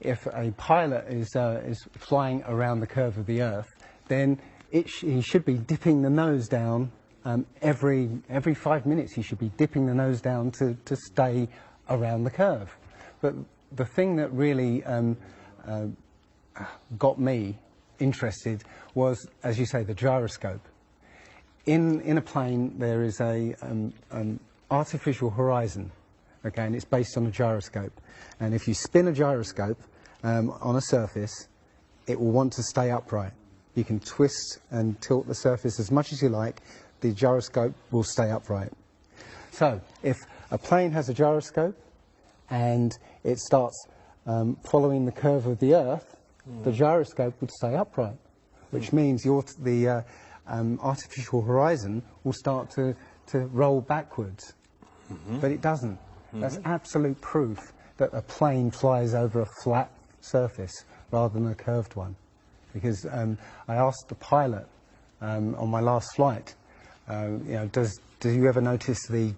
if a pilot is flying around the curve of the Earth, then he should be dipping the nose down every 5 minutes. He should be dipping the nose down to stay around the curve. But the thing that really got me interested was, as you say, the gyroscope. In a plane, there is a artificial horizon, okay, and it's based on a gyroscope. And if you spin a gyroscope on a surface, it will want to stay upright. You can twist and tilt the surface as much as you like, the gyroscope will stay upright. So, if a plane has a gyroscope and it starts following the curve of the Earth, the gyroscope would stay upright, which means the artificial horizon will start to roll backwards. But it doesn't. That's absolute proof that a plane flies over a flat surface rather than a curved one. Because I asked the pilot on my last flight, you know, do you ever notice the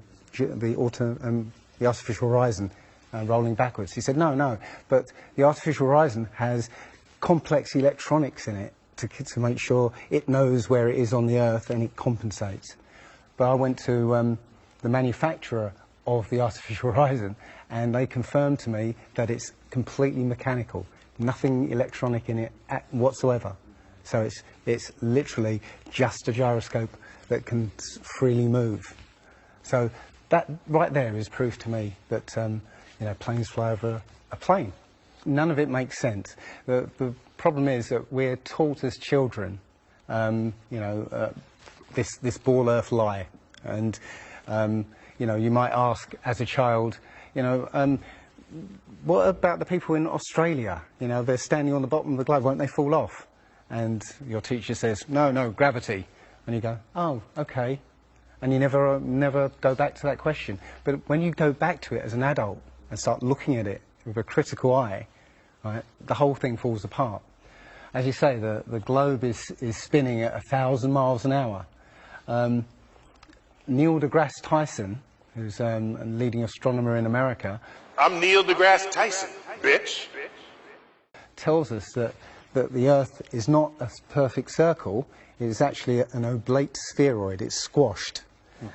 artificial horizon rolling backwards? He said, no, but the artificial horizon has complex electronics in it to make sure it knows where it is on the Earth and it compensates. But I went to the manufacturer of the artificial horizon, and they confirmed to me that it's completely mechanical, nothing electronic in it whatsoever. So it's literally just a gyroscope that can freely move. So that right there is proof to me that you know, planes fly over a plane. None of it makes sense. The problem is that we're taught as children, you know, this ball Earth lie, and you know, you might ask as a child, you know, what about the people in Australia? You know, they're standing on the bottom of the globe, won't they fall off? And your teacher says, no, gravity. And you go, oh, okay. And you never go back to that question. But when you go back to it as an adult and start looking at it with a critical eye, right, the whole thing falls apart. As you say, the globe is spinning at 1,000 miles an hour. Neil deGrasse Tyson, who's a leading astronomer in America, I'm Neil deGrasse Tyson, bitch. Tells us that the Earth is not a perfect circle, it is actually an oblate spheroid. It's squashed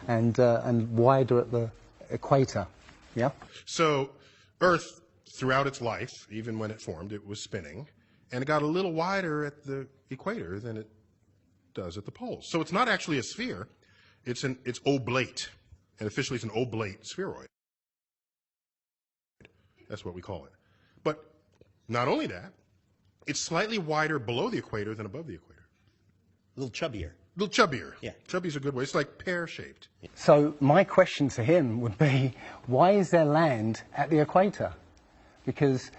and wider at the equator. Yeah? So Earth, throughout its life, even when it formed, it was spinning, and it got a little wider at the equator than it does at the poles. So it's not actually a sphere, it's oblate, and officially it's an oblate spheroid. That's what we call it. But not only that, it's slightly wider below the equator than above the equator. A little chubbier. A little chubbier. Yeah. Chubby's a good way. It's like pear-shaped. So my question to him would be, why is there land at the equator? Because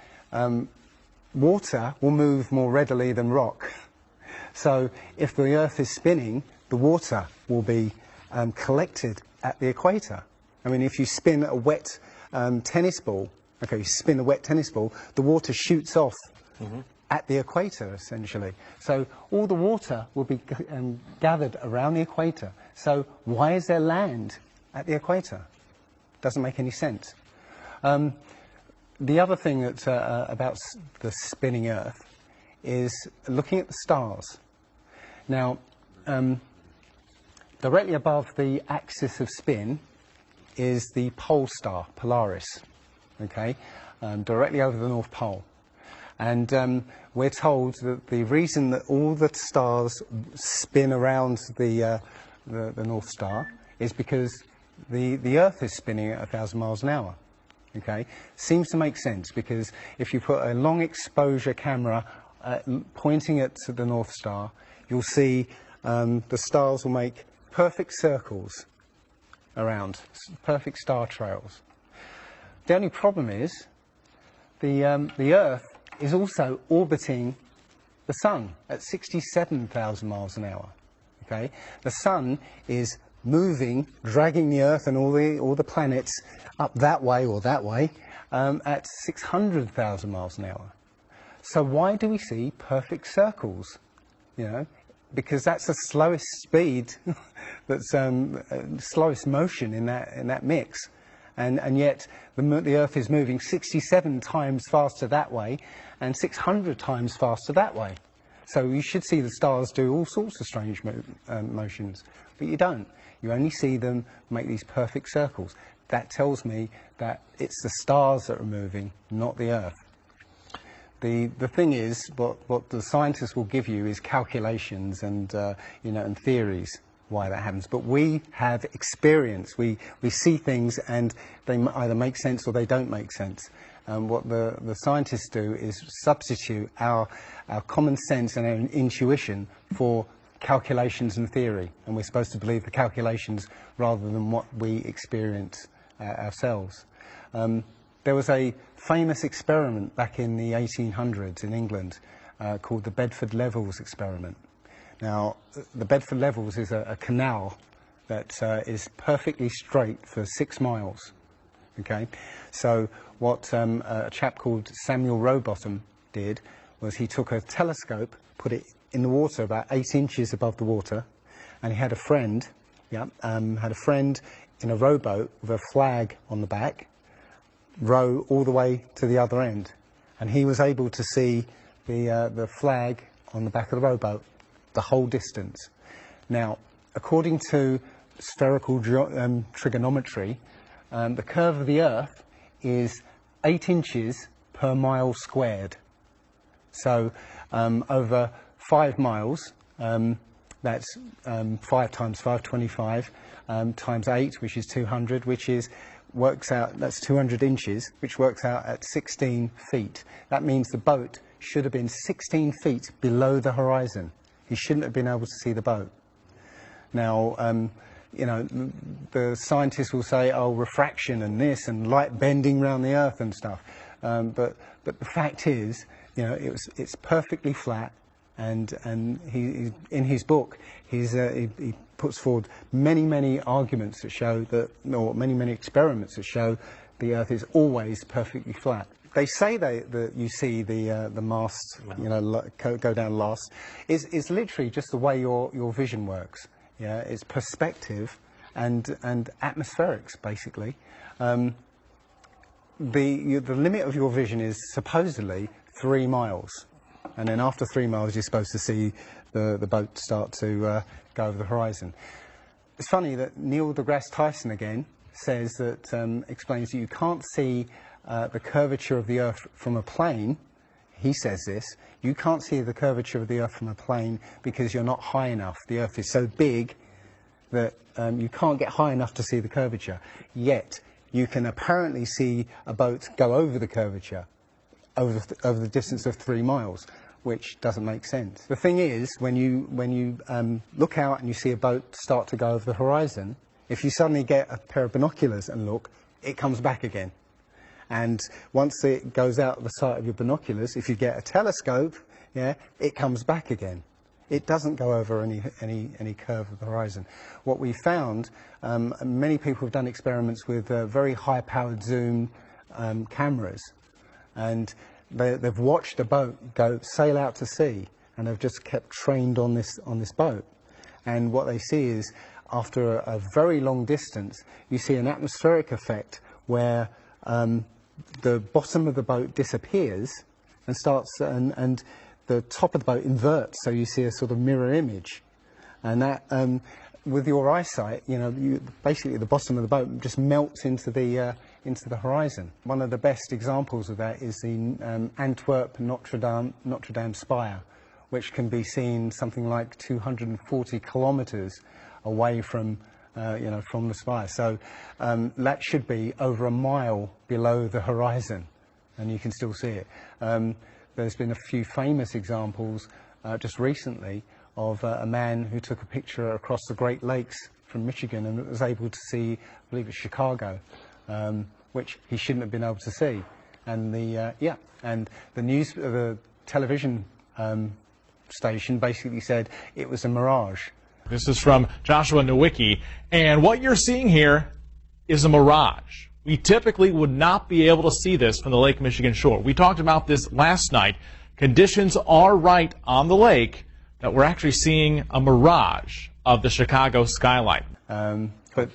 water will move more readily than rock. So if the Earth is spinning, the water will be collected at the equator. I mean, if you spin a wet tennis ball, okay, you spin a wet tennis ball, the water shoots off at the equator, essentially. So all the water will be gathered around the equator. So why is there land at the equator? Doesn't make any sense. The other thing that, about the spinning Earth is looking at the stars. Now, directly above the axis of spin is the pole star, Polaris, okay, directly over the North Pole. And we're told that the reason that all the stars spin around the North Star is because the Earth is spinning at 1,000 miles an hour. Okay, seems to make sense, because if you put a long exposure camera pointing at the North Star, you'll see the stars will make perfect circles around, perfect star trails. The only problem is the Earth is also orbiting the Sun at 67,000 miles an hour. Okay, the Sun is moving, dragging the Earth and all the planets up that way or that way at 600,000 miles an hour. So why do we see perfect circles? You know, because that's the slowest speed, that's slowest motion in that mix, And yet the Earth is moving 67 times faster that way and 600 times faster that way. So you should see the stars do all sorts of strange motions, but you don't. You only see them make these perfect circles. That tells me that it's the stars that are moving, not the Earth. The thing is, what the scientists will give you is calculations and and theories why that happens. But we have experience. We see things and they either make sense or they don't make sense. What the scientists do is substitute our common sense and our intuition for calculations and theory, and we're supposed to believe the calculations rather than what we experience ourselves. There was a famous experiment back in the 1800s in England called the Bedford Levels experiment. Now, the Bedford Levels is a canal that is perfectly straight for 6 miles. Okay, so what a chap called Samuel Rowbottom did was he took a telescope, put it in the water about 8 inches above the water, and he had a friend, in a rowboat with a flag on the back, row all the way to the other end, and he was able to see the flag on the back of the rowboat the whole distance. Now, according to spherical trigonometry, the curve of the Earth is 8 inches per mile squared. So over 5 miles, that's 5 times 5, 25, times 8, which is 200, works out, that's 200 inches, which works out at 16 feet. That means the boat should have been 16 feet below the horizon. He shouldn't have been able to see the boat. Now, the scientists will say, oh, refraction and this and light bending around the Earth and stuff. But the fact is, it's perfectly flat. And he in his book, he puts forward many arguments that show that, or many experiments that show the Earth is always perfectly flat. They say that you see the mast, go down last. Is literally just the way your vision works. Yeah, it's perspective and atmospherics basically. The limit of your vision is supposedly 3 miles. And then after 3 miles, you're supposed to see the boat start to go over the horizon. It's funny that Neil deGrasse Tyson again says that, explains that you can't see the curvature of the Earth from a plane. He says this, you can't see the curvature of the Earth from a plane because you're not high enough. The Earth is so big that you can't get high enough to see the curvature. Yet, you can apparently see a boat go over the curvature over the distance of 3 miles, which doesn't make sense. The thing is, when you look out and you see a boat start to go over the horizon, if you suddenly get a pair of binoculars and look, it comes back again. And once it goes out the sight of your binoculars, if you get a telescope, it comes back again. It doesn't go over any curve of the horizon. What we found, many people have done experiments with very high-powered zoom cameras, and they've watched a boat sail out to sea, and they've just kept trained on this boat. And what they see is, after a very long distance, you see an atmospheric effect where the bottom of the boat disappears and and the top of the boat inverts, so you see a sort of mirror image. And that, with your eyesight, basically the bottom of the boat just melts into the horizon. One of the best examples of that is the Antwerp Notre Dame spire, which can be seen something like 240 kilometres away from the spire. So that should be over a mile below the horizon, and you can still see it. There's been a few famous examples just recently of a man who took a picture across the Great Lakes from Michigan and was able to see, I believe it's Chicago, which he shouldn't have been able to see. And the television station basically said it was a mirage. This is from Joshua Nowicki, and what you're seeing here is a mirage. We typically would not be able to see this from the Lake Michigan shore. We talked about this last night. Conditions are right on the lake that we're actually seeing a mirage of the Chicago skyline. But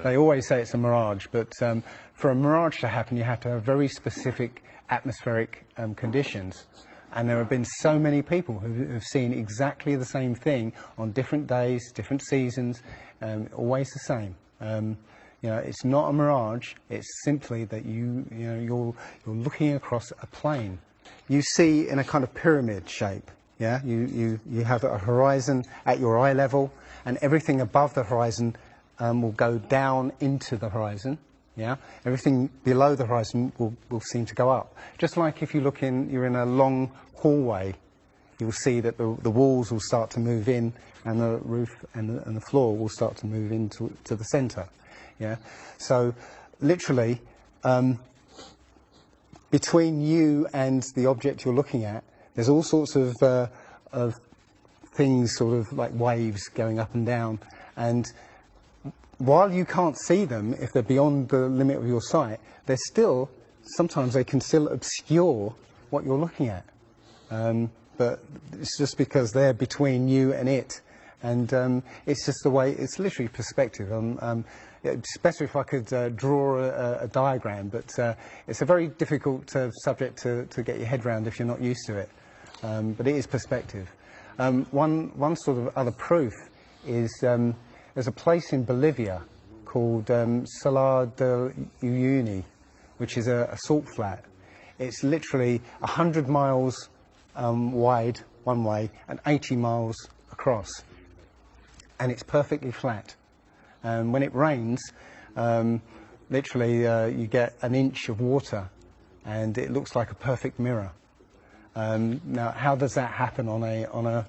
They always say it's a mirage, but for a mirage to happen, you have to have very specific atmospheric conditions. And there have been so many people who have seen exactly the same thing on different days, different seasons, always the same. You know, it's not a mirage. It's simply that you're looking across a plane. You see in a kind of pyramid shape. Yeah, you have a horizon at your eye level, and everything above the horizon will go down into the horizon. Yeah, everything below the horizon will seem to go up. Just like if you're in a long hallway, you'll see that the walls will start to move in, and the roof and the floor will start to move into the centre. Yeah, so literally between you and the object you're looking at, there's all sorts of things, sort of like waves going up and down, and while you can't see them, if they're beyond the limit of your sight, sometimes they can still obscure what you're looking at. But it's just because they're between you and it, and it's just the way, it's literally perspective. It's better if I could draw a diagram, but it's a very difficult subject to get your head around if you're not used to it. But it is perspective. One sort of other proof is there's a place in Bolivia called Salar de Uyuni, which is a salt flat. It's literally 100 miles wide one way and 80 miles across, and it's perfectly flat. When it rains, literally you get an inch of water, and it looks like a perfect mirror. Now, how does that happen on a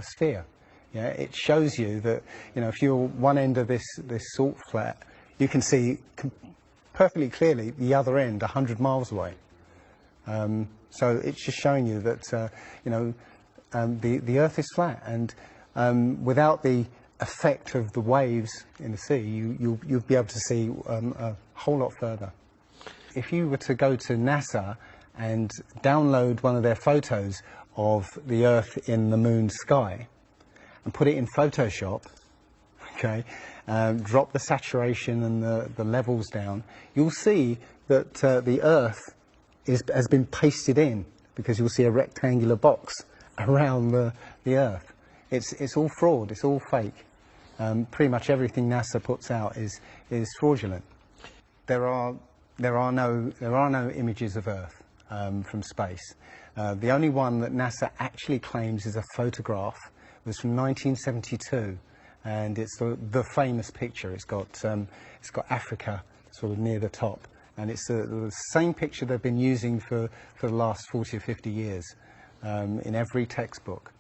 sphere? Yeah, it shows you that, you know, if you're one end of this salt flat, you can see perfectly clearly the other end 100 miles away. So it's just showing you that you know, the Earth is flat, and without the effect of the waves in the sea, you'll be able to see a whole lot further. If you were to go to NASA and download one of their photos of the Earth in the moon's sky and put it in Photoshop, okay, drop the saturation and the levels down, you'll see that the Earth has been pasted in, because you'll see a rectangular box around the Earth. It's all fraud, it's all fake. Pretty much everything NASA puts out is fraudulent. There are no images of Earth from space. The only one that NASA actually claims is a photograph. It was from 1972, and it's the famous picture. It's got Africa sort of near the top, and it's the same picture they've been using for the last 40 or 50 years in every textbook.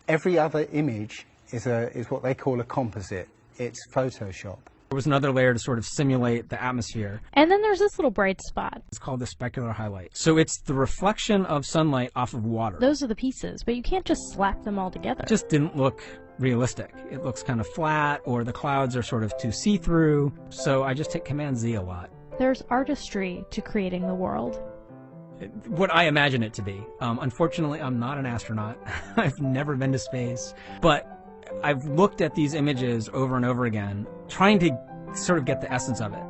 Every other image is what they call a composite. It's Photoshop. There was another layer to sort of simulate the atmosphere. And then there's this little bright spot. It's called the specular highlight. So it's the reflection of sunlight off of water. Those are the pieces, but you can't just slap them all together. It just didn't look realistic. It looks kind of flat, or the clouds are sort of too see-through. So I just hit Command-Z a lot. There's artistry to creating the world. What I imagine it to be. Unfortunately, I'm not an astronaut. I've never been to space. But I've looked at these images over and over again, trying to sort of get the essence of it.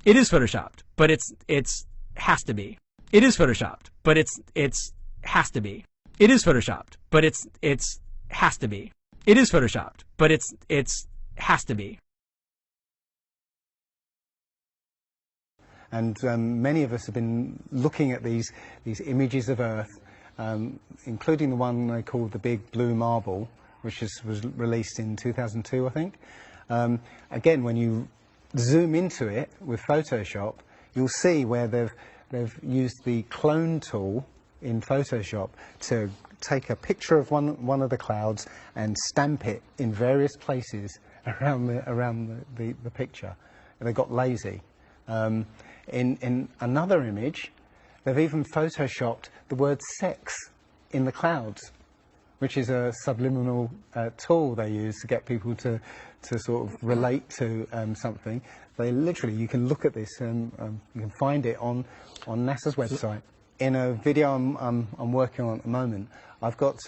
It is photoshopped, but it's has to be. It is photoshopped, but it's has to be. It is photoshopped, but it's has to be. It is photoshopped, but it's has to be. And many of us have been looking at these images of Earth, including the one they called the Big Blue Marble, which was released in 2002, I think. Again, when you zoom into it with Photoshop, you'll see where they've used the clone tool in Photoshop to take a picture of one of the clouds and stamp it in various places around the picture. And they got lazy. In another image, they've even photoshopped the word sex in the clouds, which is a subliminal tool they use to get people to sort of relate to something. They literally, you can look at this and you can find it on NASA's website. In a video I'm working on at the moment, I've got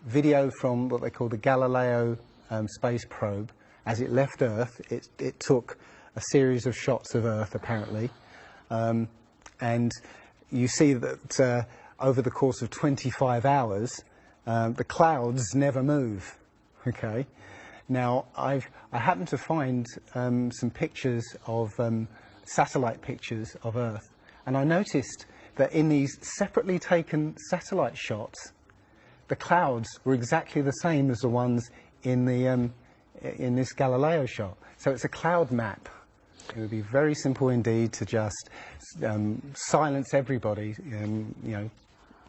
video from what they call the Galileo space probe as it left Earth, it took a series of shots of Earth, apparently. And you see that over the course of 25 hours, the clouds never move. Okay. Now, I happened to find some pictures of satellite pictures of Earth, and I noticed that in these separately taken satellite shots, the clouds were exactly the same as the ones in the in this Galileo shot. So it's a cloud map. It would be very simple indeed to just silence everybody, you know,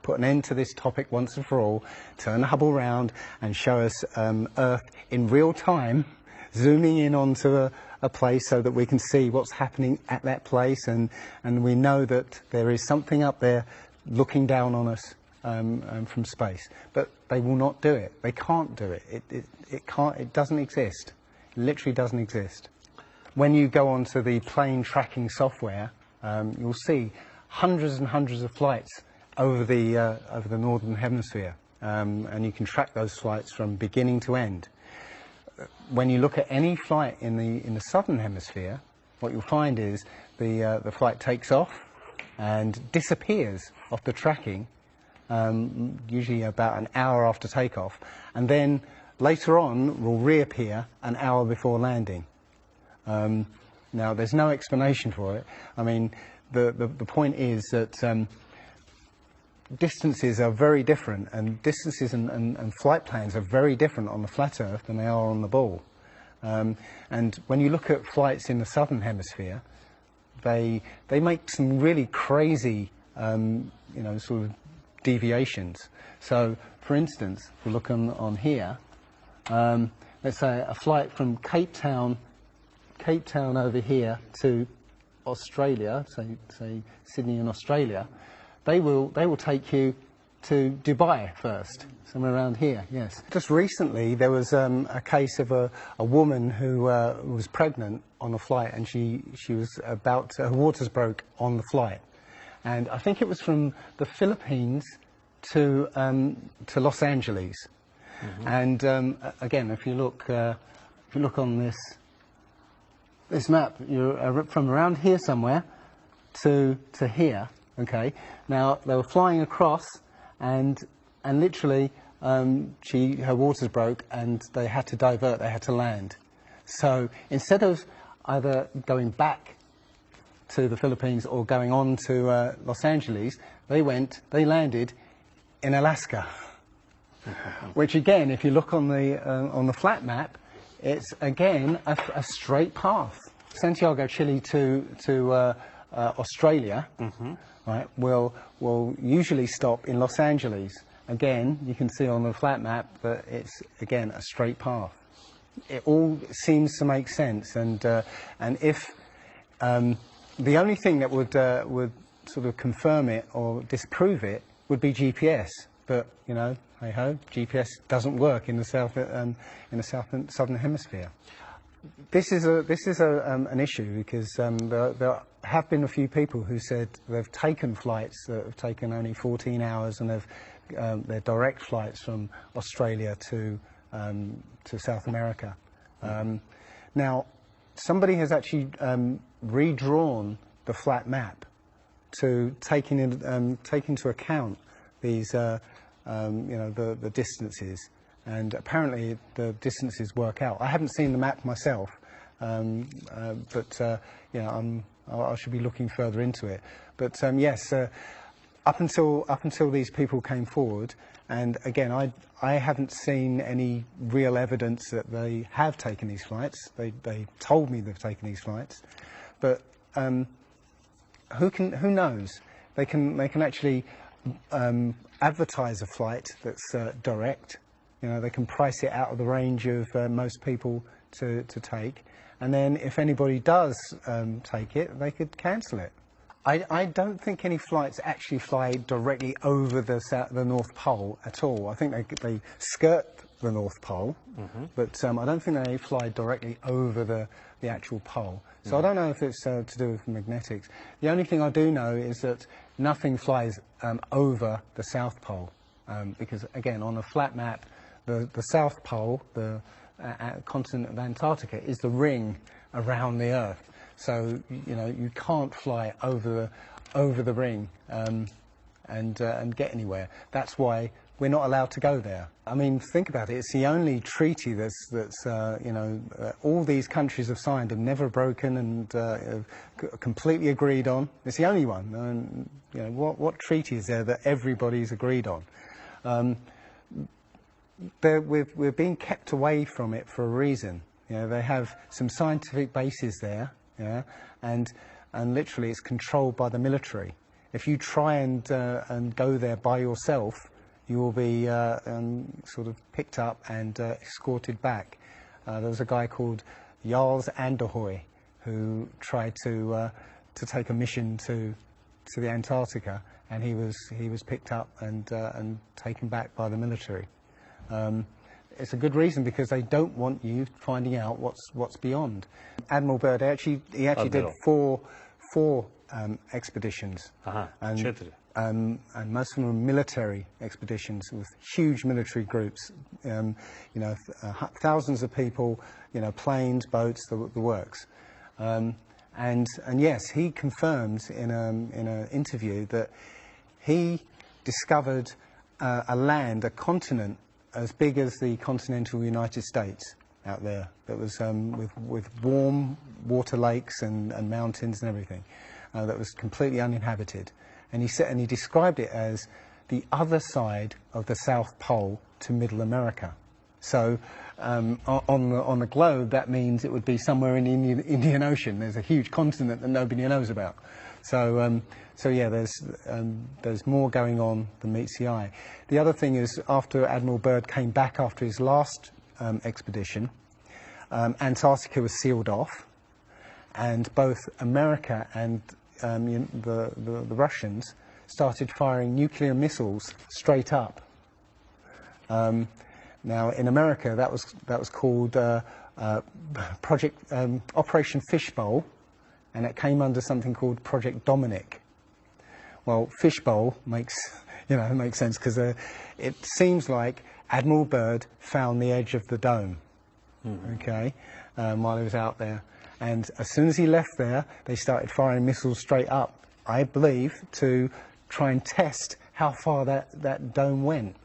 put an end to this topic once and for all, turn the Hubble round and show us Earth in real time, zooming in onto a place so that we can see what's happening at that place, and we know that there is something up there looking down on us from space. But they will not do it. They can't do it. It doesn't exist. It literally doesn't exist. When you go onto the plane tracking software, you'll see hundreds and hundreds of flights over the northern hemisphere, and you can track those flights from beginning to end. When you look at any flight in the southern hemisphere, what you'll find is the flight takes off and disappears off the tracking, usually about an hour after takeoff, and then later on will reappear an hour before landing. Now, there's no explanation for it. I mean, the point is that distances are very different, and distances and flight plans are very different on the flat Earth than they are on the ball. And when you look at flights in the southern hemisphere, they make some really crazy, you know, sort of deviations. So, for instance, if we look on here, let's say a flight from Cape Town over here to Australia, say Sydney in Australia, they will take you to Dubai first, somewhere around here. Yes. Just recently there was a case of a woman who was pregnant on a flight, and she was about her waters broke on the flight, and I think it was from the Philippines to Los Angeles. Mm-hmm. And again, if you look on this map, you're from around here somewhere to here. Okay. Now they were flying across, and literally her waters broke, and they had to divert. They had to land. So instead of either going back to the Philippines or going on to Los Angeles, they landed in Alaska. Which again, if you look on the flat map, it's again a straight path. Santiago, Chile to Australia, mm-hmm. right, will usually stop in Los Angeles. Again, you can see on the flat map that it's again a straight path. It all seems to make sense, and if the only thing that would sort of confirm it or disprove it would be GPS, but you know, hey ho, GPS doesn't work in the southern hemisphere. This is an issue because there have been a few people who said they've taken flights that have taken only 14 hours, and they're direct flights from Australia to South America. Now, somebody has actually redrawn the flat map to take into account these, you know, the distances, and apparently the distances work out. I haven't seen the map myself, but you know, I should be looking further into it. But yes, up until these people came forward, and again, I haven't seen any real evidence that they have taken these flights. They told me they've taken these flights, but who knows? They can actually advertise a flight that's direct. You know, they can price it out of the range of most people to take, and then if anybody does take it, they could cancel it. I don't think any flights actually fly directly over the North Pole at all. I think they skirt the North Pole, mm-hmm. but I don't think they fly directly over the actual pole. So I don't know if it's to do with magnetics. The only thing I do know is that nothing flies over the South Pole, because again, on a flat map, the South Pole, the continent of Antarctica is the ring around the Earth. So you can't fly over the ring and get anywhere. That's why we're not allowed to go there. I mean, think about it. It's the only treaty that's all these countries have signed and never broken and completely agreed on. It's the only one. And, what treaty is there that everybody's agreed on? We're being kept away from it for a reason. They have some scientific bases there, and literally it's controlled by the military. If you try and go there by yourself, you will be sort of picked up and escorted back. There was a guy called Jarls Anderhoy who tried to take a mission to the Antarctica, and he was picked up and taken back by the military. It's a good reason, because they don't want you finding out what's beyond. Admiral Byrd he actually did four expeditions, and most of them were military expeditions with huge military groups. Thousands of people, planes, boats, the works. And yes, he confirmed in an interview that he discovered a continent as big as the continental United States out there, that was with warm water lakes and mountains and everything, that was completely uninhabited. And he described it as the other side of the South Pole to Middle America. So on the globe, that means it would be somewhere in the Indian Ocean. There's a huge continent that nobody knows about. So yeah, there's more going on than meets the eye. The other thing is, after Admiral Byrd came back after his last expedition, Antarctica was sealed off, and both America and the Russians started firing nuclear missiles straight up. Now, in America, that was called Operation Fishbowl, and it came under something called Project Dominic. Well, Fishbowl makes sense, because it seems like Admiral Byrd found the edge of the dome, while he was out there. And as soon as he left there, they started firing missiles straight up, I believe, to try and test how far that dome went.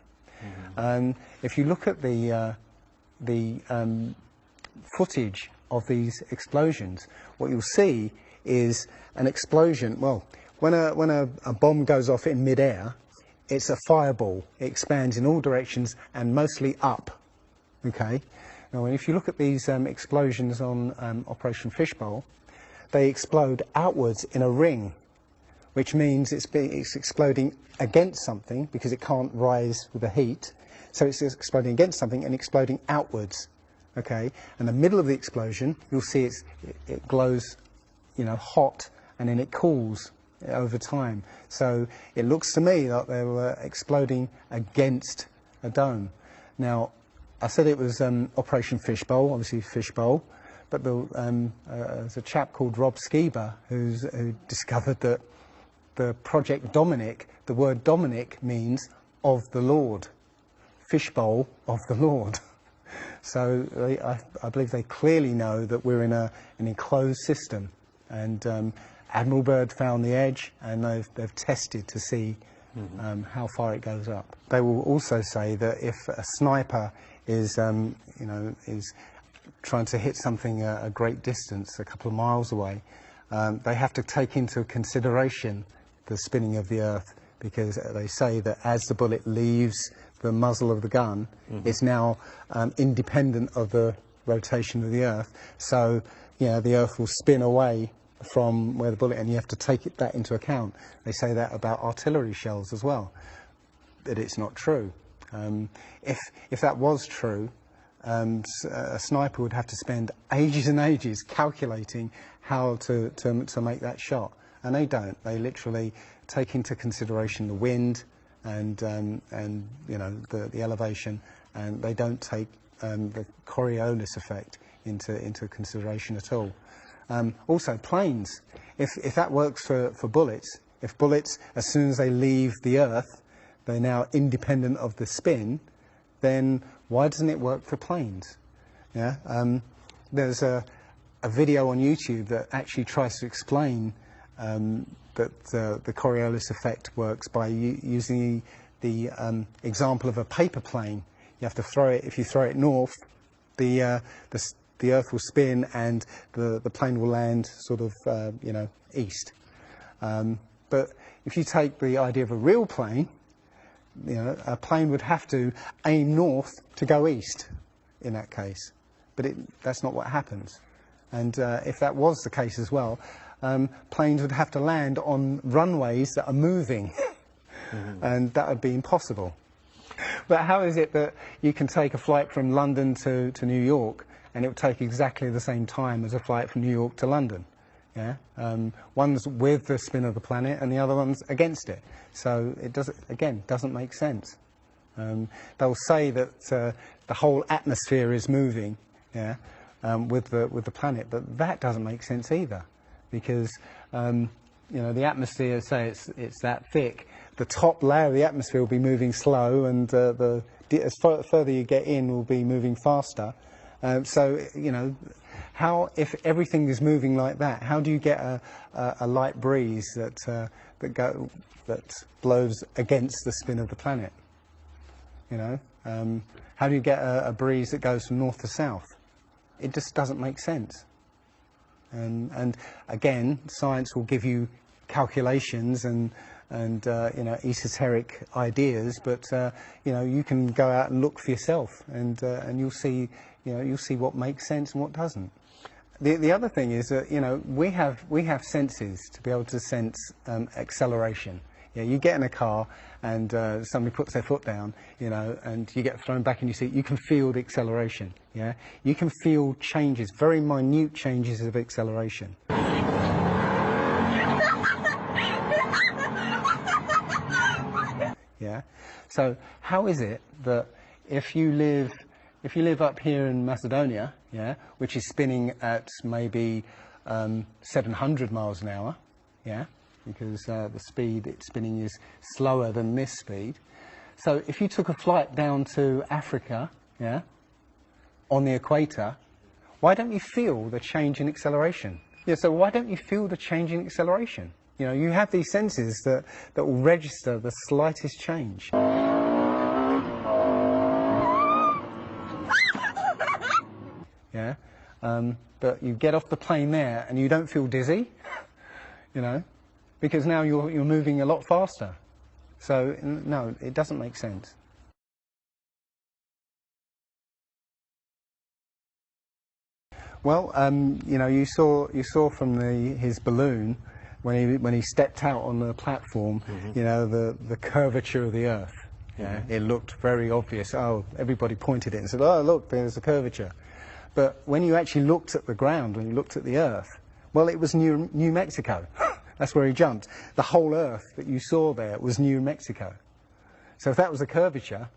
If you look at the footage of these explosions, what you'll see is an explosion. Well, when a bomb goes off in mid-air, it's a fireball. It expands in all directions and mostly up. Okay. Now, if you look at these explosions on Operation Fishbowl, they explode outwards in a ring, which means it's exploding against something, because it can't rise with the heat. So it's exploding against something and exploding outwards. Okay. And the middle of the explosion, you'll see it glows, hot, and then it cools over time. So it looks to me like they were exploding against a dome. Now, I said it was Operation Fishbowl, obviously Fishbowl, but there's a chap called Rob Skiba who discovered that the Project Dominic, the word Dominic means of the Lord, Fishbowl of the Lord. So I believe they clearly know that we're in an enclosed system, and Admiral Byrd found the edge, and they've tested to see how far it goes up. They will also say that if a sniper is trying to hit something a great distance, a couple of miles away, they have to take into consideration the spinning of the Earth, because they say that as the bullet leaves the muzzle of the gun, it's now independent of the rotation of the Earth. So, the Earth will spin away from where the bullet, and you have to take that into account. They say that about artillery shells as well, that it's not true. If that was true, a sniper would have to spend ages and ages calculating how to make that shot, and they don't. They literally take into consideration the wind and the elevation, and they don't take the Coriolis effect into consideration at all. Also, planes. If that works for bullets, if bullets, as soon as they leave the Earth, they're now independent of the spin, then why doesn't it work for planes? Yeah, there's a video on YouTube that actually tries to explain that the Coriolis effect works by using the example of a paper plane. You have to throw it. If you throw it north, the Earth will spin and the plane will land sort of east. But if you take the idea of a real plane, a plane would have to aim north to go east in that case. But that's not what happens. And if that was the case as well, planes would have to land on runways that are moving. And that would be impossible. But how is it that you can take a flight from London to New York and it would take exactly the same time as a flight from New York to London? Yeah, one's with the spin of the planet and the other one's against it. So it doesn't make sense. They'll say that the whole atmosphere is moving, yeah, with the planet, but that doesn't make sense either, because the atmosphere, say it's that thick, the top layer of the atmosphere will be moving slow, and as further you get in, will be moving faster. So how, if everything is moving like that, how do you get a light breeze that blows against the spin of the planet? How do you get a breeze that goes from north to south? It just doesn't make sense. And again, science will give you calculations and esoteric ideas, but you can go out and look for yourself, and you'll see what makes sense and what doesn't. The other thing is that we have senses to be able to sense acceleration. Yeah, you get in a car and somebody puts their foot down, and you get thrown back in your seat. You can feel the acceleration. Yeah, you can feel changes, very minute changes of acceleration. Yeah. So how is it that if you live up here in Macedonia, yeah, which is spinning at maybe 700 miles an hour, yeah, because the speed it's spinning is slower than this speed. So if you took a flight down to Africa, yeah, on the equator, why don't you feel the change in acceleration? Yeah, so why don't you feel the change in acceleration? You have these senses that will register the slightest change. Yeah, but you get off the plane there and you don't feel dizzy, because now you're moving a lot faster. So no, it doesn't make sense. Well, you saw from his balloon when he stepped out on the platform, the curvature of the Earth. Yeah, it looked very obvious. Oh, everybody pointed it and said, "Oh, look, there's a curvature." But when you actually looked at the ground, when you looked at the Earth, well, it was New Mexico. That's where he jumped. The whole Earth that you saw there was New Mexico. So if that was a curvature,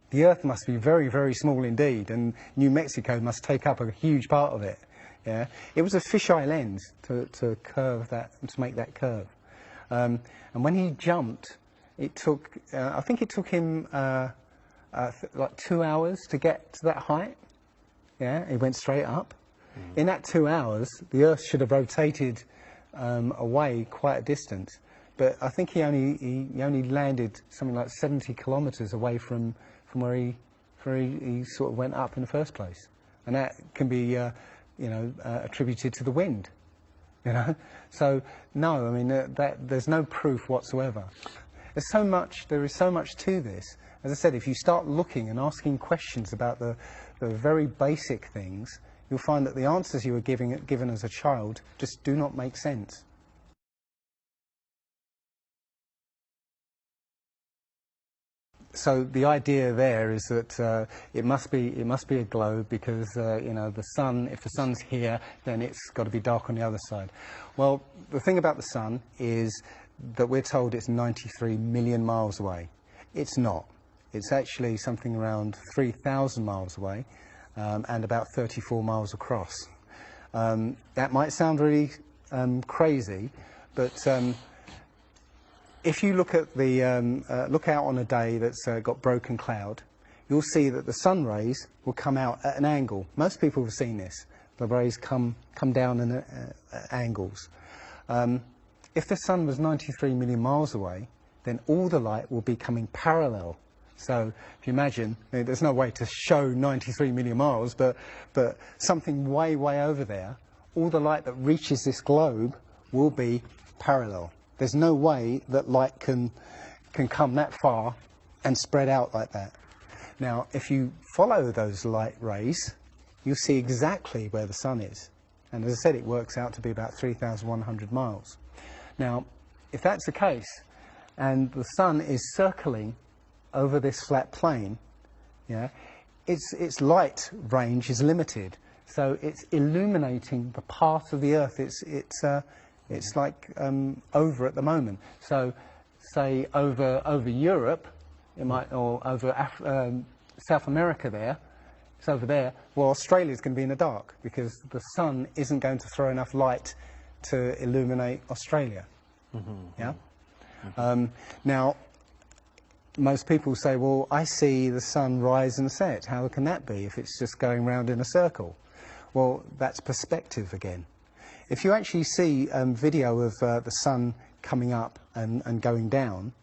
the Earth must be very, very small indeed, and New Mexico must take up a huge part of it. Yeah, it was a fisheye lens to curve that, to make that curve. And when he jumped, it took, I think it took him like 2 hours to get to that height. Yeah, he went straight up. In that 2 hours, the Earth should have rotated away quite a distance, but I think he only landed something like 70 kilometers away from where he sort of went up in the first place, and that can be attributed to the wind. So no, I mean there's no proof whatsoever. There is so much to this. As I said, if you start looking and asking questions about the very basic things, you'll find that the answers you were given as a child just do not make sense. So the idea there is that it must be a globe because the sun. If the sun's here, then it's got to be dark on the other side. Well, the thing about the sun is that we're told it's 93 million miles away. It's not. It's actually something around 3,000 miles away, and about 34 miles across. That might sound really crazy, but if you look at look out on a day that's got broken cloud, you'll see that the sun rays will come out at an angle. Most people have seen this. The rays come down in angles. If the sun was 93 million miles away, then all the light will be coming parallel. So if you imagine, there's no way to show 93 million miles, but something way, way over there, all the light that reaches this globe will be parallel. There's no way that light can come that far and spread out like that. Now, if you follow those light rays, you'll see exactly where the sun is. And as I said, it works out to be about 3,100 miles. Now, if that's the case, and the sun is circling over this flat plane, yeah, its light range is limited, so it's illuminating the path of the Earth. It's like over at the moment. So, say over Europe, it might, or over South America there. It's over there. Well, Australia's going to be in the dark because the sun isn't going to throw enough light to illuminate Australia. Yeah. Now, most people say, well, I see the sun rise and set. How can that be if it's just going round in a circle? Well, that's perspective again. If you actually see video of the sun coming up and going down,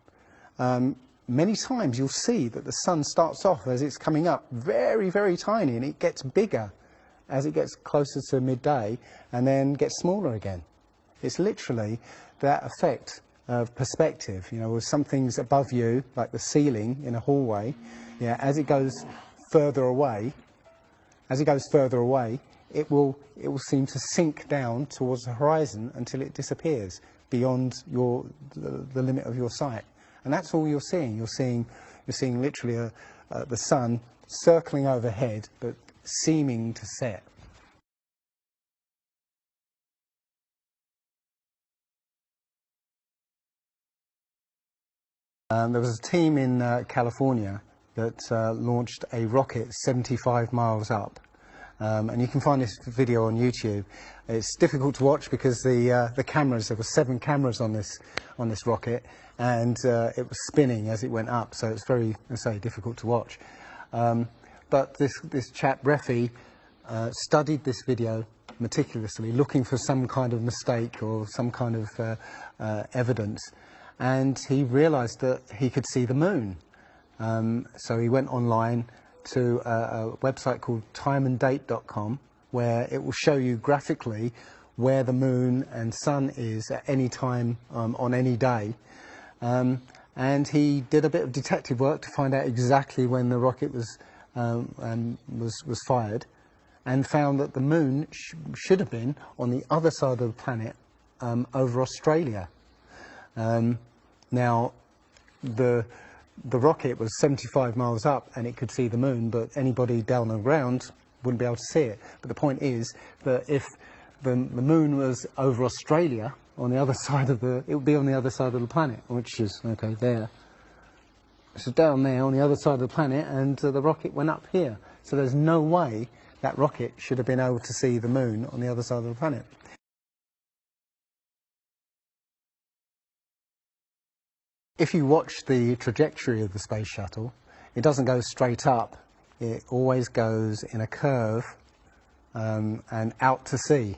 many times you'll see that the sun starts off as it's coming up very, very tiny, and it gets bigger as it gets closer to midday and then gets smaller again. It's literally that effect of perspective. You know, with some things above you, like the ceiling in a hallway, yeah, as it goes further away, it will seem to sink down towards the horizon until it disappears beyond the limit of your sight. And that's all you're seeing. You're seeing literally the sun circling overhead, but seeming to set. There was a team in California that launched a rocket 75 miles up. And you can find this video on YouTube. It's difficult to watch because the cameras, there were 7 cameras on this rocket, and it was spinning as it went up, so it's very, I say, difficult to watch. But this chap, Refi, studied this video meticulously, looking for some kind of mistake or some kind of evidence, and he realized that he could see the moon. So he went online to a website called timeanddate.com, where it will show you graphically where the moon and sun is at any time on any day. And he did a bit of detective work to find out exactly when the rocket was fired, and found that the moon should have been on the other side of the planet, over Australia. Now, the rocket was 75 miles up and it could see the moon, but anybody down on the ground wouldn't be able to see it. But the point is that if the moon was over Australia, on the other side of it would be on the other side of the planet, which is, okay, there. So down there on the other side of the planet, and the rocket went up here. So there's no way that rocket should have been able to see the moon on the other side of the planet. If you watch the trajectory of the space shuttle, it doesn't go straight up. It always goes in a curve and out to sea.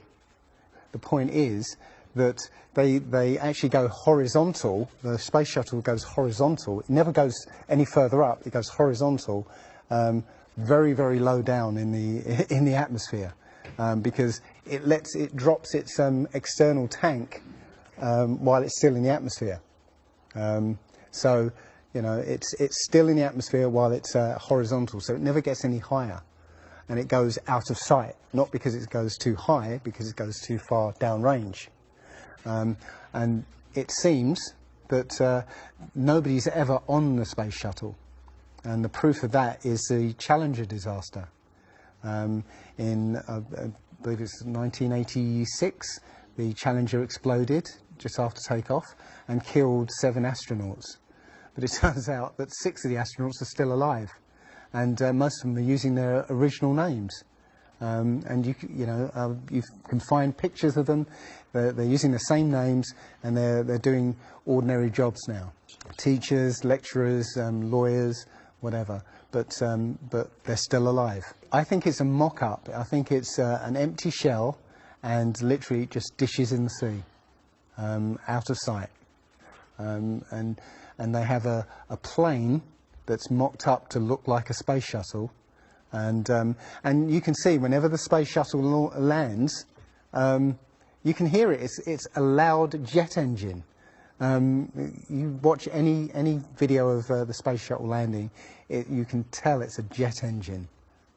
The point is that they actually go horizontal. The space shuttle goes horizontal. It never goes any further up. It goes horizontal, very, very low down in the atmosphere, because it drops its external tank while it's still in the atmosphere. So, you know, it's still in the atmosphere while it's horizontal, so it never gets any higher, and it goes out of sight, not because it goes too high, because it goes too far downrange. And it seems that nobody's ever on the space shuttle, and the proof of that is the Challenger disaster. In, I believe it's 1986, the Challenger exploded just after takeoff and killed 7 astronauts. But it turns out that 6 of the astronauts are still alive, and most of them are using their original names. And you can find pictures of them. They're using the same names, and they're doing ordinary jobs now. Teachers, lecturers, lawyers, whatever, but they're still alive. I think it's a mock-up. I think it's an empty shell and literally just dishes in the sea, out of sight. And they have a plane that's mocked up to look like a space shuttle, and you can see whenever the space shuttle lands, you can hear it. It's a loud jet engine. You watch any video of the space shuttle landing, you can tell it's a jet engine.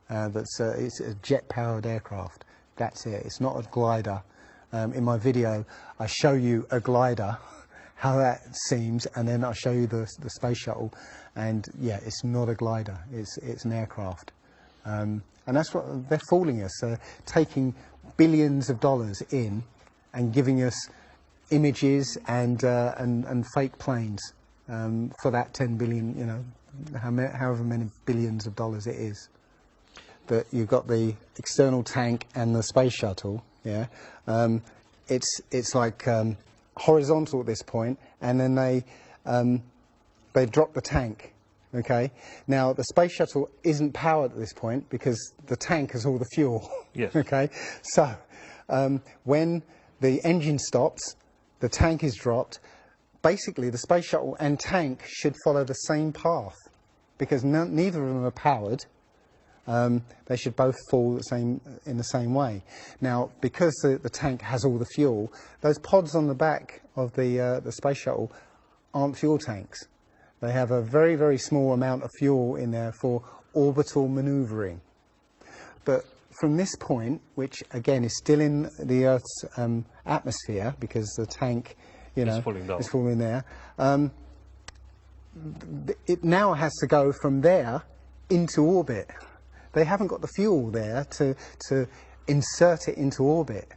It's a jet-powered aircraft. That's it. It's not a glider. In my video, I show you a glider, how that seems, and then I show you the space shuttle, and yeah, it's not a glider. It's an aircraft, and that's what they're fooling us. Taking billions of dollars in and giving us images and fake planes for that 10 billion, you know, however many billions of dollars it is. But you've got the external tank and the space shuttle. Yeah, it's like horizontal at this point, and then they drop the tank. Okay, now the space shuttle isn't powered at this point because the tank has all the fuel. Yes. Okay, so when the engine stops, the tank is dropped. Basically, the space shuttle and tank should follow the same path because neither of them are powered. They should both fall in the same way. Now, because the tank has all the fuel, those pods on the back of the space shuttle aren't fuel tanks. They have a very, very small amount of fuel in there for orbital manoeuvring. But from this point, which again is still in the Earth's atmosphere, because the tank, you know, is falling there, it now has to go from there into orbit. They haven't got the fuel there to insert it into orbit.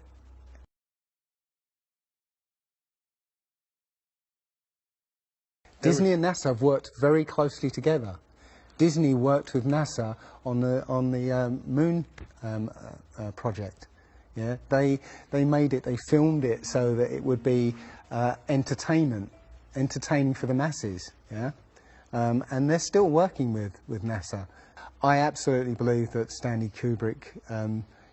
Disney and NASA have worked very closely together. Disney worked with NASA on the moon project. Yeah, they made it, they filmed it so that it would be entertaining for the masses. Yeah, and they're still working with NASA. I absolutely believe that Stanley Kubrick,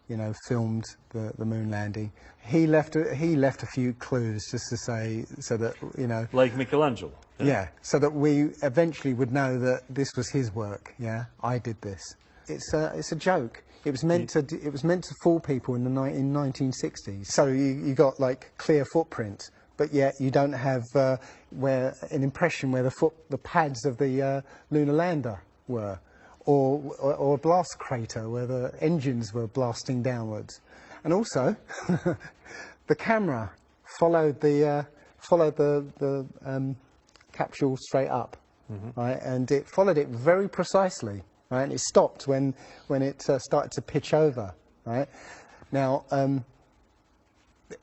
you know, filmed the moon landing. He left a few clues just to say, so that, you know, like Michelangelo. Yeah, so that we eventually would know that this was his work. Yeah, I did this. It's a joke. It was meant to fool people in 1960s. So you got like clear footprints, but yet you don't have where an impression where the pads of the lunar lander were, or a blast crater where the engines were blasting downwards. And also, the camera followed the capsule straight up, right? And it followed it very precisely, right? And it stopped when it started to pitch over, right? Now,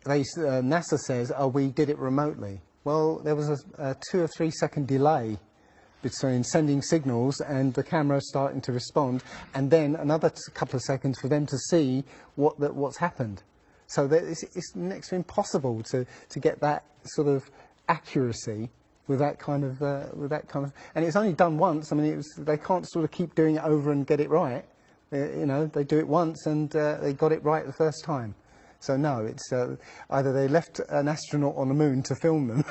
NASA says, oh, we did it remotely. Well, there was a 2 or 3 second delay between sending signals and the camera starting to respond, and then another couple of seconds for them to see what's happened. So it's next to impossible to get that sort of accuracy with that kind of, and it's only done once. I mean, they can't sort of keep doing it over and get it right. You know, they do it once and they got it right the first time. So no, it's either they left an astronaut on the moon to film them,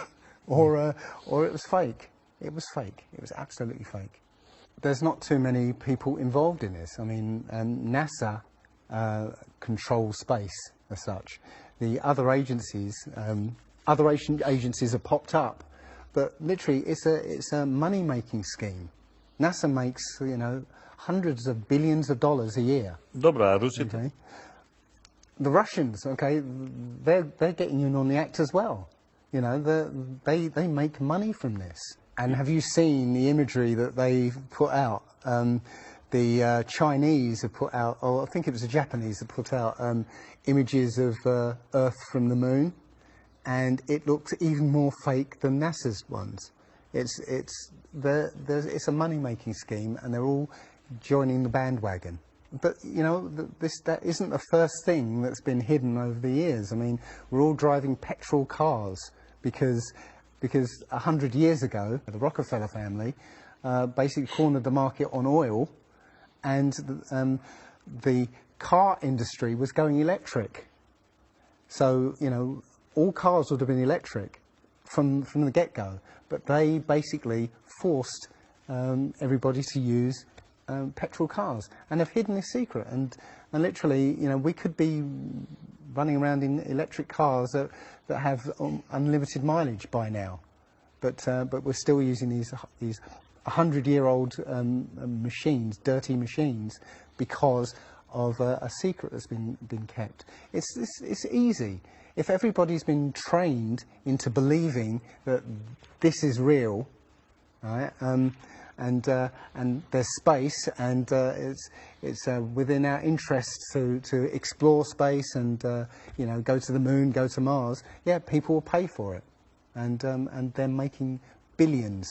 or it was fake. It was fake. It was absolutely fake. There's not too many people involved in this. I mean, NASA controls space as such. The other agencies, have popped up, but literally it's a money-making scheme. NASA makes, you know, hundreds of billions of dollars a year. Dobra, Rusy. Okay. The Russians, okay, they're getting in on the act as well. You know, they make money from this. And have you seen the imagery that they've put out? The Chinese have put out, or I think it was the Japanese that put out images of Earth from the moon, and it looks even more fake than NASA's ones. It's a money-making scheme, and they're all joining the bandwagon. But you know, that isn't the first thing that's been hidden over the years. I mean, we're all driving petrol cars because 100 years ago, the Rockefeller family basically cornered the market on oil, and the car industry was going electric. So, you know, all cars would have been electric from the get-go, but they basically forced everybody to use petrol cars, and have hidden this secret. And literally, you know, we could be running around in electric cars that have unlimited mileage by now, but we're still using these 100-year-old machines, dirty machines, because of a secret that's been kept. It's easy. If everybody's been trained into believing that this is real, right, and there's space, and it's within our interest to explore space and you know, go to the moon, go to Mars, yeah, people will pay for it, and they're making billions.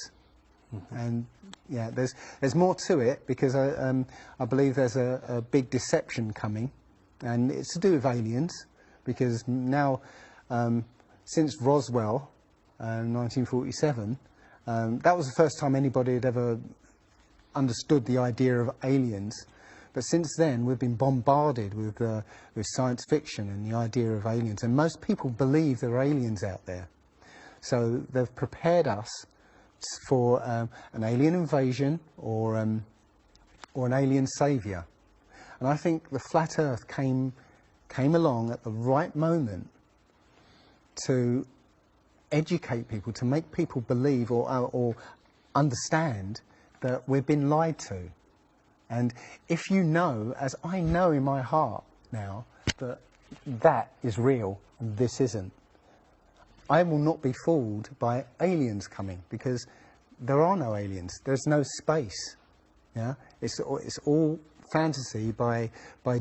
And yeah, there's more to it, because I believe there's a big deception coming, and it's to do with aliens, because now since Roswell, 1947, that was the first time anybody had ever understood the idea of aliens. But since then, we've been bombarded with science fiction and the idea of aliens, and most people believe there are aliens out there. So they've prepared us for an alien invasion or an alien saviour. And I think the flat Earth came along at the right moment to educate people, to make people believe or understand that we've been lied to. And if you know, as I know in my heart now, that that is real and this isn't, I will not be fooled by aliens coming, because there are no aliens. There's no space. Yeah, it's all fantasy by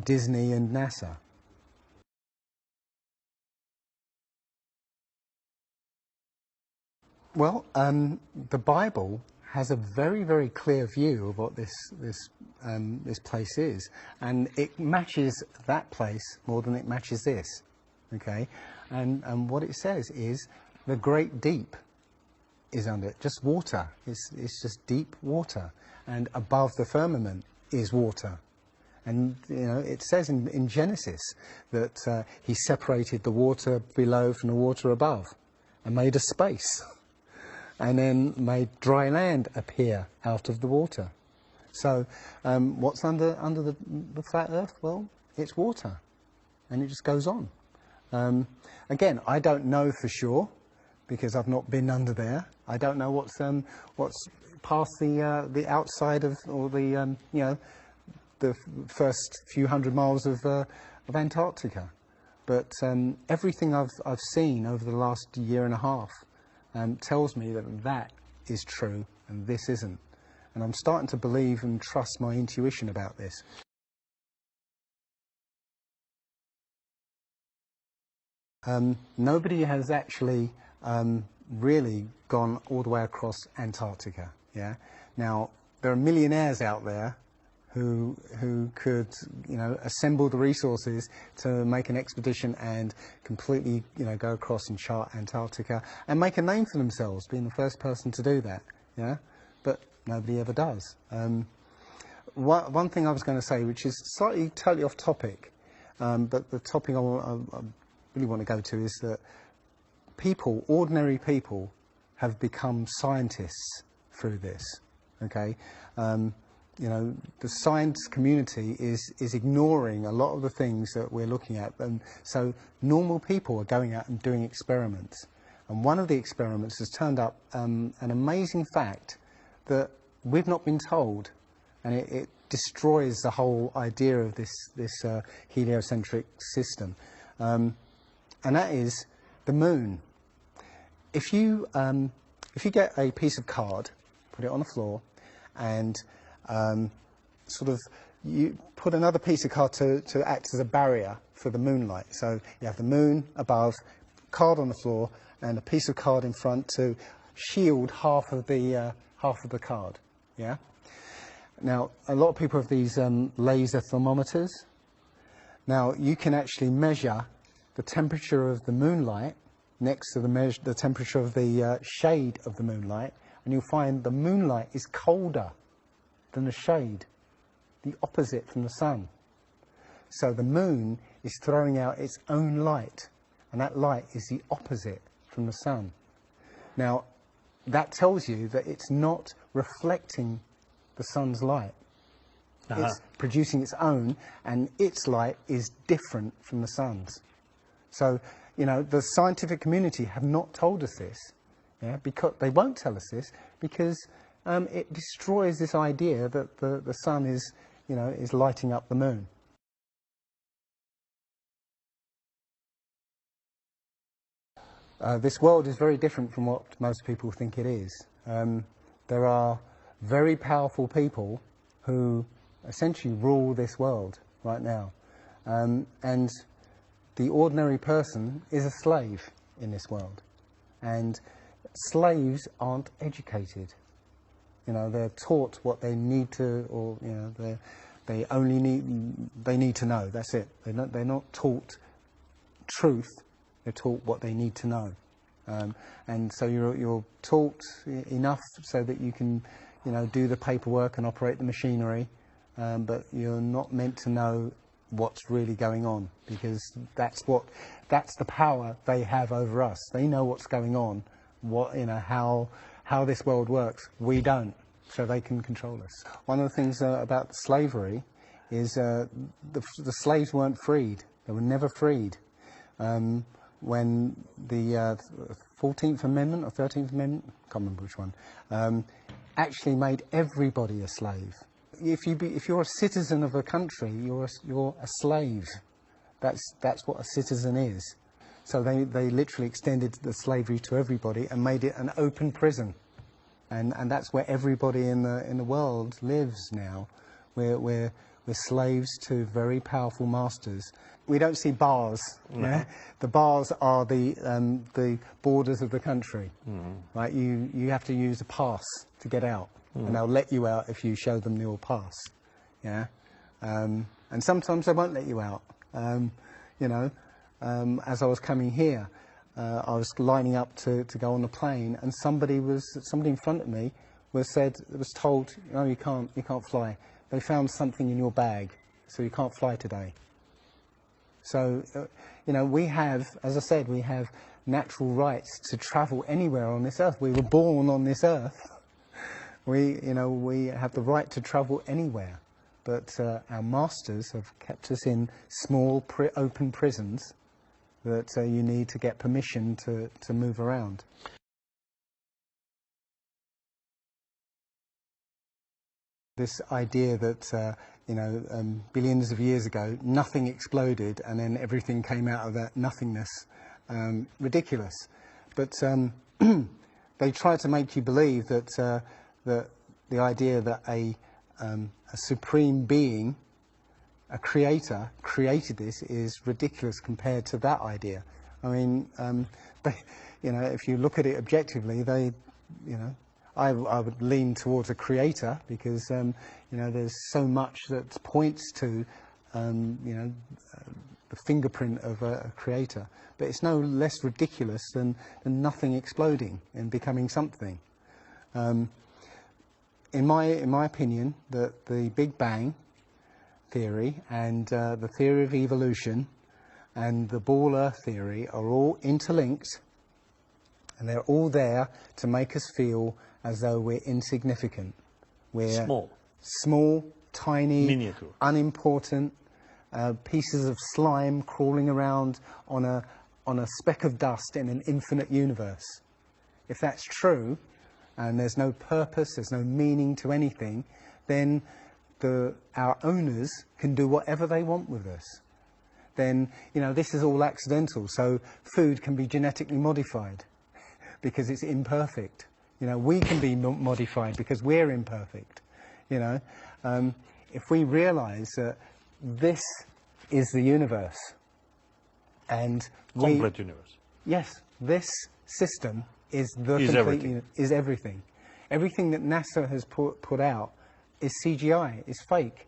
Disney and NASA. Well, the Bible has a very, very clear view of what this place is, and it matches that place more than it matches this. Okay, and what it says is the great deep is under it, just water. It's just deep water, and above the firmament is water. And you know, it says in Genesis that he separated the water below from the water above, and made a space, and then made dry land appear out of the water. So what's under the flat Earth? Well, it's water, and it just goes on. Again, I don't know for sure, because I've not been under there. I don't know what's past the outside of, or the you know, the first few hundred miles of Antarctica. But everything I've seen over the last year and a half tells me that is true and this isn't. And I'm starting to believe and trust my intuition about this. Nobody has actually really gone all the way across Antarctica. Yeah. Now there are millionaires out there who could, you know, assemble the resources to make an expedition and completely, you know, go across and chart Antarctica and make a name for themselves, being the first person to do that. Yeah. But nobody ever does. One thing I was going to say, which is slightly totally off topic, but the topic I really want to go to is that people, ordinary people, have become scientists through this. Okay, you know, the science community is ignoring a lot of the things that we're looking at, and so normal people are going out and doing experiments. And one of the experiments has turned up an amazing fact that we've not been told, and it destroys the whole idea of this heliocentric system. And that is the moon. If you get a piece of card, put it on the floor, and sort of you put another piece of card to act as a barrier for the moonlight. So you have the moon above, card on the floor, and a piece of card in front to shield half of the card. Yeah. Now a lot of people have these laser thermometers. Now you can actually measure the temperature of the moonlight next to the temperature of the shade of the moonlight and you'll find the moonlight is colder than the shade, the opposite from the sun. So the moon is throwing out its own light, and that light is the opposite from the sun. Now, that tells you that it's not reflecting the sun's light. It's producing its own, and its light is different from the sun's. So, you know, the scientific community have not told us this, yeah, because they won't tell us this, because it destroys this idea that the sun is, you know, is lighting up the moon. This world is very different from what most people think it is. There are very powerful people who essentially rule this world right now. And the ordinary person is a slave in this world. And slaves aren't educated. You know, they're taught what they need to, or, you know, they need to know, that's it. They're not taught truth. They're taught what they need to know, and so you're taught enough so that you can, you know, do the paperwork and operate the machinery, but you're not meant to know what's really going on, because that's the power they have over us. They know what's going on, you know, how this world works. We don't, so they can control us. One of the things about slavery is the slaves weren't freed. They were never freed. When the 14th Amendment or 13th Amendment, I can't remember which one, actually made everybody a slave. If you're a citizen of a country, you're a slave. That's what a citizen is. So they literally extended the slavery to everybody and made it an open prison, and that's where everybody in the world lives now. We're slaves to very powerful masters. We don't see bars. No. Yeah? The bars are the borders of the country. Right? You have to use a pass to get out, and they'll let you out if you show them your pass. Yeah, and sometimes they won't let you out. You know, as I was coming here, I was lining up to go on the plane, and somebody in front of me was told, no, you can't fly. They found something in your bag, so you can't fly today. So, you know, we have, as I said, we have natural rights to travel anywhere on this earth. We were born on this earth. We have the right to travel anywhere. But our masters have kept us in small, open prisons that you need to get permission to move around. This idea that, you know, billions of years ago, nothing exploded and then everything came out of that nothingness, ridiculous. But they try to make you believe that, the idea that a supreme being, a creator, created this is ridiculous compared to that idea. I mean, you know, if you look at it objectively, you know, I would lean towards a creator because, you know, there's so much that points to, you know, the fingerprint of a creator. But it's no less ridiculous than nothing exploding and becoming something. In my opinion, the Big Bang theory and the theory of evolution and the ball earth theory are all interlinked, and they're all there to make us feel as though we're insignificant. We're small, tiny, miniature, unimportant pieces of slime crawling around on a speck of dust in an infinite universe. If that's true, and there's no purpose, there's no meaning to anything, then our owners can do whatever they want with us. Then, you know, this is all accidental, so food can be genetically modified because it's imperfect. You know, we can be modified because we're imperfect. You know, if we realise that this is the universe, and complete universe. Yes, this system is everything. Everything that NASA has put out is CGI, is fake.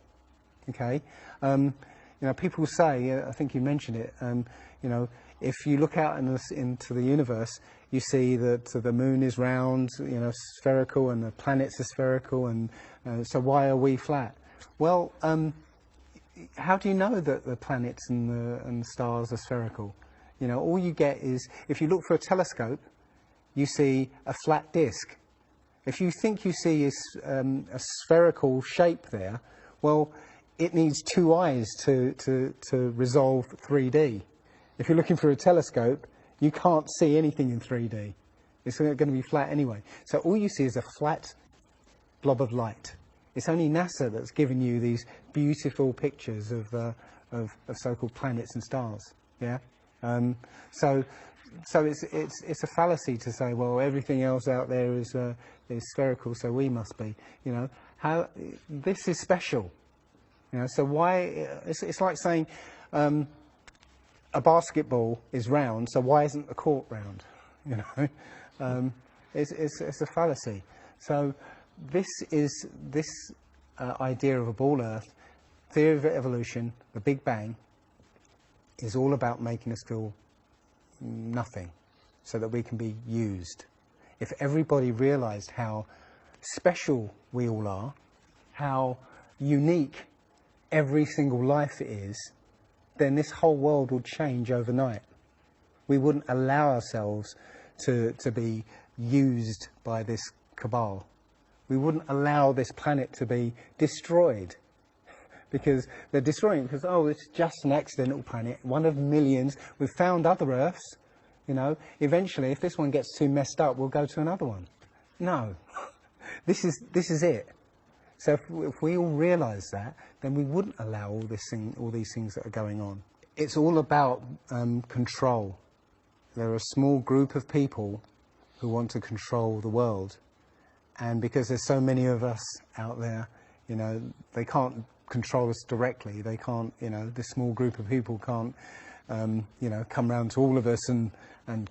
Okay, you know, people say, I think you mentioned it. You know, If you look out into the universe, you see that the moon is round, you know, spherical, and the planets are spherical, and so why are we flat? Well, how do you know that the planets and the stars are spherical? You know, all you get is, if you look for a telescope, you see a flat disk. If you think you see a spherical shape there, well, it needs two eyes to resolve 3D. If you're looking for a telescope, you can't see anything in 3D. It's going to be flat anyway. So all you see is a flat blob of light. It's only NASA that's given you these beautiful pictures of so-called planets and stars. Yeah. So it's a fallacy to say, well, everything else out there is spherical, so we must be. You know, how this is special. You know, so why? It's like saying a basketball is round, so why isn't the court round? You know, it's a fallacy. So this idea of a ball Earth, theory of evolution, the Big Bang, is all about making us feel nothing, so that we can be used. If everybody realised how special we all are, how unique every single life is, then this whole world would change overnight. We wouldn't allow ourselves to be used by this cabal. We wouldn't allow this planet to be destroyed, because they're destroying it because, oh, it's just an accidental planet, one of millions. We've found other Earths, you know. Eventually, if this one gets too messed up, we'll go to another one. No, this is it. So if we all realise that, then we wouldn't allow all these things that are going on. It's all about control. There are a small group of people who want to control the world, and because there's so many of us out there, you know, they can't control us directly. They can't, you know, this small group of people can't, you know, come round to all of us and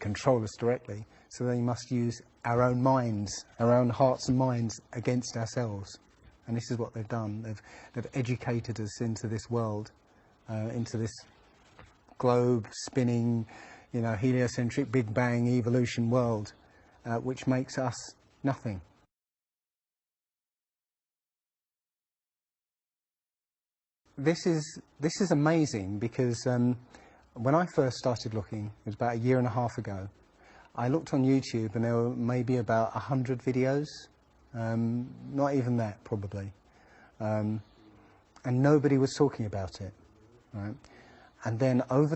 control us directly. So they must use our own minds, our own hearts and minds against ourselves. And this is what they've done. They've educated us into this world, into this globe spinning, you know, heliocentric Big Bang evolution world, which makes us nothing. This is amazing, because when I first started looking, it was about 1.5 years ago, I looked on YouTube and there were maybe about 100 videos, not even that probably, and nobody was talking about it, right? And then over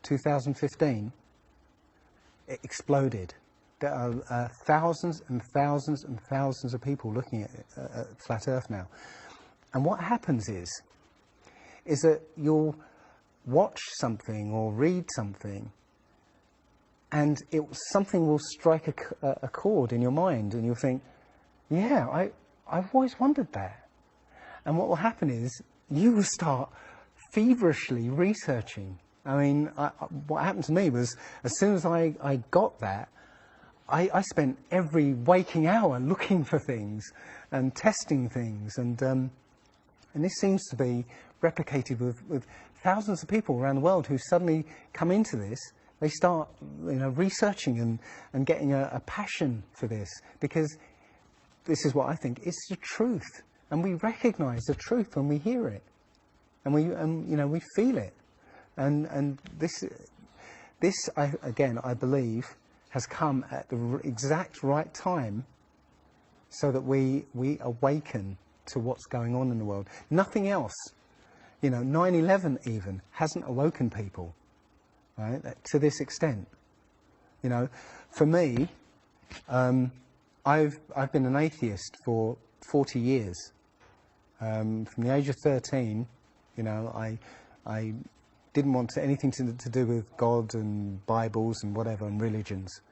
2015, it exploded. There are thousands and thousands and thousands of people looking at Flat Earth now. And what happens is that you'll watch something or read something, and something will strike a chord in your mind, and you'll think, yeah, I've always wondered that. And what will happen is you will start feverishly researching. I mean, what happened to me was, as soon as I got that, I spent every waking hour looking for things and testing things, and this seems to be replicated with thousands of people around the world who suddenly come into this. They start, you know, researching and getting a passion for this, because this is what I think, it's the truth, and we recognise the truth when we hear it, and you know, we feel it, and this I believe has come at the exact right time, so that we awaken to what's going on in the world. Nothing else, you know, 9/11 even hasn't awoken people, right, to this extent. You know, for me, I've been an atheist for 40 years. From the age of 13, you know, I didn't want anything to do with God and Bibles and whatever and religions.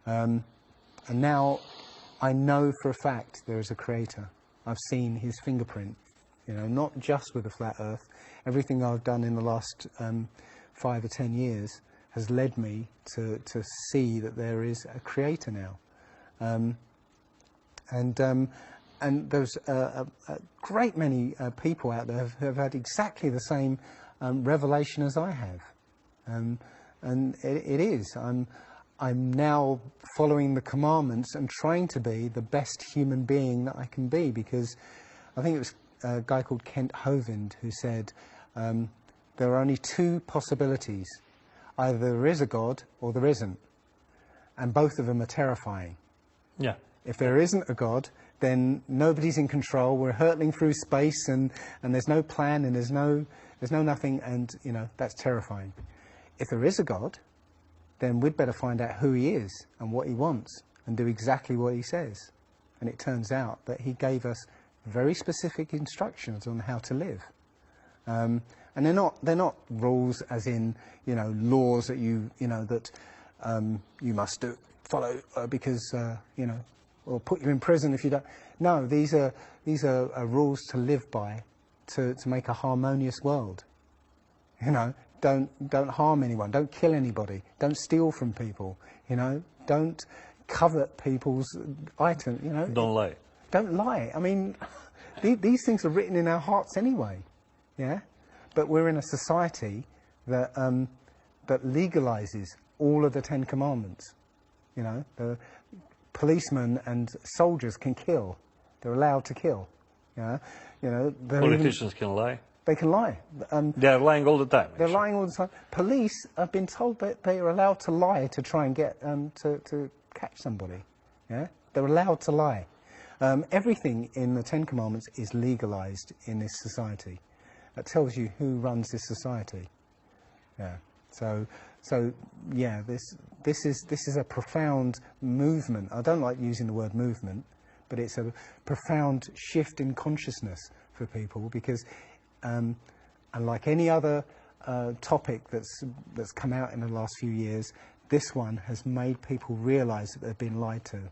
And now I know for a fact there is a creator. I've seen his fingerprint, you know, not just with the Flat Earth. Everything I've done in the last 5 or 10 years has led me to see that there is a creator now. And there's a great many people out there who have had exactly the same revelation as I have. And it is. I'm now following the commandments and trying to be the best human being that I can be, because I think it was a guy called Kent Hovind who said there are only two possibilities. Either there is a God or there isn't. And both of them are terrifying. Yeah. If there isn't a God, then nobody's in control. We're hurtling through space, and there's no plan, and there's no nothing, and you know, that's terrifying. If there is a God, then we'd better find out who he is and what he wants and do exactly what he says. And it turns out that he gave us very specific instructions on how to live. And they're not rules as in, you know, laws that you must follow because you know, or put you in prison if you don't. No, these are rules to live by, to make a harmonious world. You know, don't harm anyone, don't kill anybody, don't steal from people. You know, don't covet people's items. You know, Don't lie. Don't lie. I mean, these things are written in our hearts anyway. Yeah, but we're in a society that that legalizes all of the 10 Commandments. You know, the policemen and soldiers can kill. They're allowed to kill. Yeah, you know. Politicians can lie. They can lie. They're lying all the time. They're lying all the time. Police have been told that they are allowed to lie to try and get to catch somebody. Yeah, they're allowed to lie. Everything in the 10 Commandments is legalized in this society. That tells you who runs this society. Yeah. So yeah, this is a profound movement. I don't like using the word movement, but it's a profound shift in consciousness for people, because unlike any other topic that's come out in the last few years, this one has made people realise that they've been lied to.